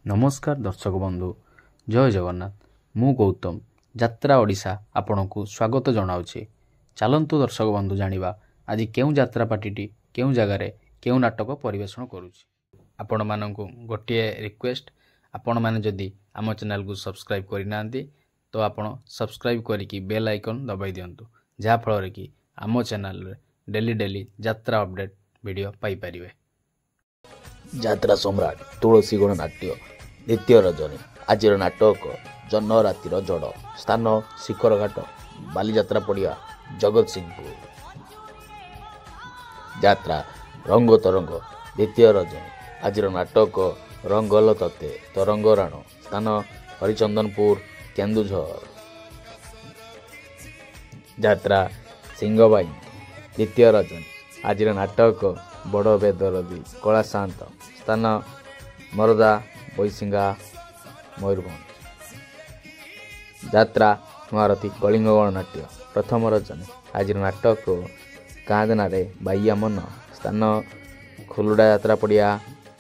नमस्कार दर्शक बंधु जय जगन्नाथ मु गौतम यात्रा ओडिशा आपनकु स्वागत जनाऊँगी। चलतु दर्शक बंधु जानिबा आज केउ यात्रा पार्टी केउ जगार केउ नाटक परिवेषण करुछि। आपण मानकु गोटे रिक्वेस्ट आपण माने जदि आम चैनल को सब्सक्राइब करिनांती तो आपण सब्सक्राइब करिकी बेल आइकन दबाई दियंतु जहा फल कि आम चैनल रे डेली यात्रा अपडेट वीडियो पाई परिवे। यात्रा सम्राट तुलसी गणनाट्य द्वितीय रजनी आज नाटक जन रातिर जड़ स्थान शिखरघाट बालीजात्रा पड़िया जगत सिंहपुर। यात्रा रंग तरंग द्वितीय रजनी आज नाटक रंगल तते तरंग राण स्थान हरिचंदनपुर केन्दुझर। यात्रा सिंहबाई द्वितीय रजनी आज नाटक बड़ बेदरदी कला शांत स्थान मरदा बैसिंगा मयूरभंज। यात्रा महारथी कलिंग गणनाट्य प्रथम रजनी आज नाटक कांदनारे बाइया मन स्थान खुलुडा यात्रा पड़िया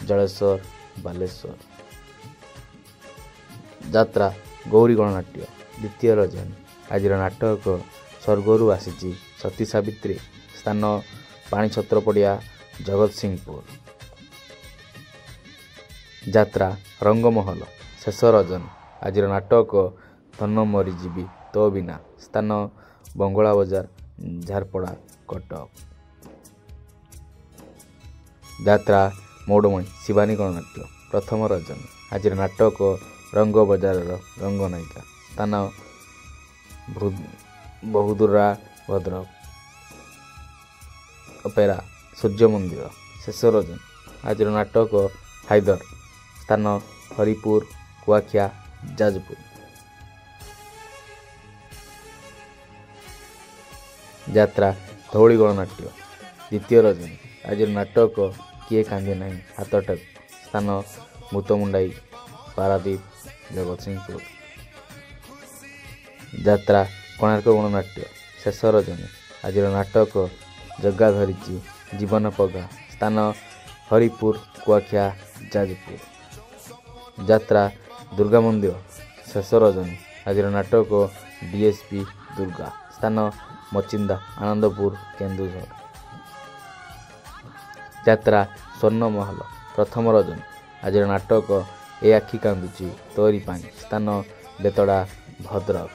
जलेश्वर बालेश्वर। यात्रा गौरी गणनाट्य द्वितीय रजनी आज नाटक स्वर्गरू आसी सती सावित्री स्थान पानी छत्र पड़िया जगत सिंहपुर। यात्रा रंगमहल शेष रजनी आज नाटक धन मरीजीवी तो बिना स्थान बंगला बजार झारपड़ा कटक। यात्रा मौडमणि शिवानी गणनाट्य प्रथम रजनी आज नाटक रंग बजार रंग नायिका स्थान बहुदूरा भद्रक। अपेरा सूर्य मंदिर शेष रजनी आज नाटक हायदर स्थान हरिपुर कुआखिया जाजपुर। यात्रा धौली गणनाट्य द्वितीय रजनी आज नाटक किए कांदी नहीं हाथटक स्थान भूतमुंडाई पारादीप जगत सिंहपुर। यात्रा कोणार्क गणनाट्य शेष रजनी आज नाटक जगा धरी जीवन पगा स्थान हरिपुर कुआखिया जाजपुर। यात्रा दुर्गा मंदिर शेष रजनी आज नाटक डीएसपी दुर्गा स्थान मचिंदा आनंदपुर केन्दुझर। यात्रा स्वर्ण महल प्रथम रजनी आज नाटक ए आखि कांदुची तोरी पानी स्थान बेतड़ा भद्रक।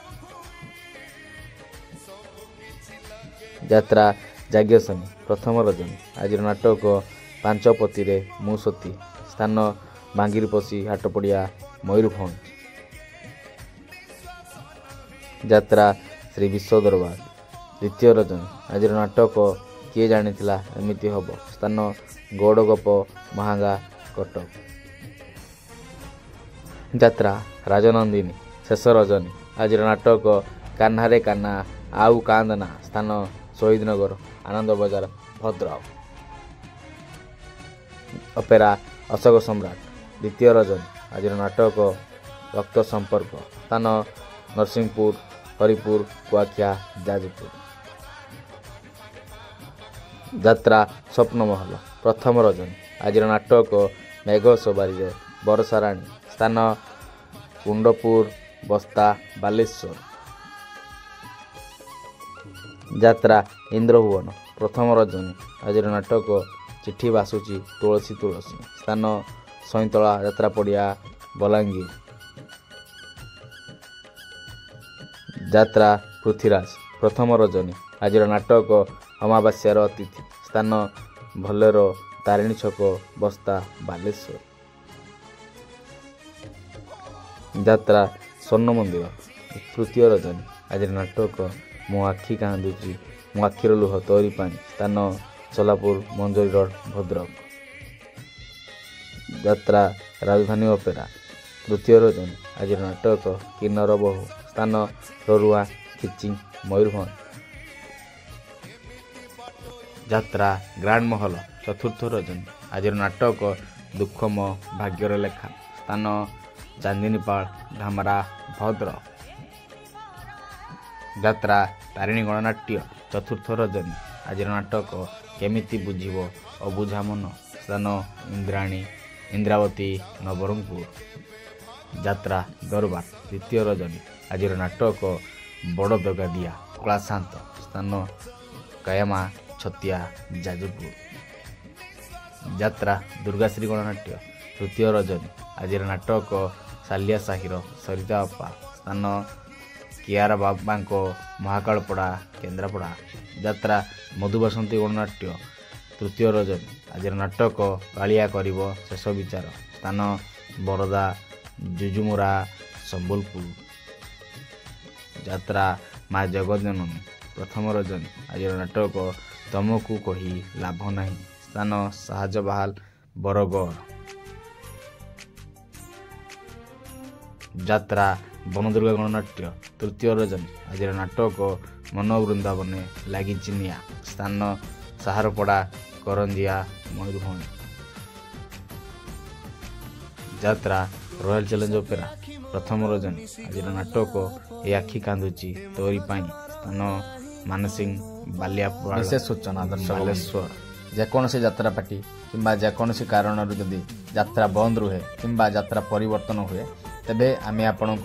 यात्रा जाग्यसनी प्रथम रजनी आज नाटक पांचपति रे मुसती स्थान बांगिरपसी हाटपड़िया मयूरभंज। यात्रा श्री विश्व दरबार द्वितीय रजनी आज नाटक किए जानिथिला एमिति हब स्थान गौड़गप महांगा कटक। यात्रा राजनंदिनी शेष रजनी आज नाटक कान्हारे कान्हा आउ कांदना स्थान शहीदनगर आनंद बजार भद्रक। अपेरा अशोक सम्राट द्वितीय रजनी आज नाटक रक्त संपर्क स्थान नरसिंहपुर हरिपुर कुआखिया जाजपुर। यात्रा स्वप्नमहल प्रथम रजनी आज नाटक मेघ सवारी बरसा राणी स्थान कुंडपुर बस्ता बालेश्वर। यात्रा इंद्रभुवन प्रथम रजनी आज नाटक चिठी बासुची तुलसी तुलसी स्थान सईतला यात्रा पड़िया बलांगीर। यात्रा पृथ्वीराज प्रथम रजनी आज नाटक अमावास्यार अतिथि स्थान भलेरो तारिणी छक बस्ता बालेश्वर। यात्रा स्वर्ण मंदिर तृतीय रजनी आज नाटक मो आखि कांदुची मो आखिर लुह तोरी पानी स्थान सोलापुर मंजरी रोड भद्रक। यात्रा राजधानी अपेरा तृतीय रजनी आज नाटक किन्नर बहु स्थान ररुआ खिचिंग मयूरभंज। यात्रा ग्रांड महल चतुर्थ रजनी आज नाटक दुखम भाग्यर लेखा स्थान चांदिनीपाल धामरा भद्रक। यात्रा तारिणी गणनाट्य चतुर्थ रजनी आज नाटक केमिति बुझिबो अबुझा मन स्थान इंद्राणी ଇନ୍ଦ୍ରାବତୀ ନବରଙ୍ଗପୁର। ଯାତ୍ରା ଦରବାର ଦ୍ୱିତୀୟ ରଜନୀ। ଆଜିର ନାଟକ ବଡ଼ ଦଗାଦିଆ କଳାଶାନ୍ତ। ସ୍ଥାନ କାୟାମା ଛତିଆ ଯାଜପୁର। ଯାତ୍ରା ଦୁର୍ଗାଶ୍ରୀ ଗଣନାଟ୍ୟ ତୃତୀୟ ରଜନୀ। ଆଜିର ନାଟକ ସାଲିଆ ସାହିର ସରିତା ଅପା। ସ୍ଥାନ କିଆରା ବାବାଙ୍କ ମହାକାଳପଡ଼ା କେନ୍ଦ୍ରାପଡ଼ା। ଯାତ୍ରା ମଧୁବାସନ୍ତୀ ଗଣନାଟ୍ୟ ତୃତୀୟ ରଜନୀ। ଆଜିର ନାଟକ କାଳିଆ କରିବ ଶେଷ ବିଚାର। ସ୍ଥାନ ବରଦା ଜୁଜୁମୁରା ସମ୍ବଲପୁର। ଯାତ୍ରା ମା ଜଗଜ୍ଜନନୀ ପ୍ରଥମ ରଜନୀ। ଆଜିର ନାଟକ ତମକୁ କହି ଲାଭ ନାହିଁ। ସ୍ଥାନ ସାହାଜବାହାଲ ବରଗଡ଼। ଯାତ୍ରା ବନଦୁର୍ଗା ଗଣନାଟ୍ୟ ତୃତୀୟ ରଜନୀ। ଆଜିର ନାଟକ ମନ ବୃନ୍ଦାବନେ ଲାଗିଛି ନିଆଁ। ସ୍ଥାନ ସାହାରପଡ଼ା କରଞ୍ଜିଆ ମୟୂରଭଞ୍ଜ। ଯାତ୍ରା ରୟାଲ ଚ୍ୟାଲେଞ୍ଜ ଅପେରା ପ୍ରଥମ ରଜନୀ। ଆଜିର ନାଟକ ଏ ଆଖି କାନ୍ଦୁଛି ତୋରି ପାଇଁ। ସ୍ଥାନ ମାନସିଂ ବାଲିଆପାଳ। ବିଶେଷ ସୂଚନା ବାଲେଶ୍ୱର। ଯେକୌଣସି ଯାତ୍ରା ପାର୍ଟି କିମ୍ବା ଯେକୌଣସି କାରଣରୁ ଯଦି ଯାତ୍ରା ବନ୍ଦ ରୁହେ କିମ୍ବା ଯାତ୍ରା ପରିବର୍ତ୍ତନ ହୁଏ ତେବେ ଆମେ ଆପଣଙ୍କୁ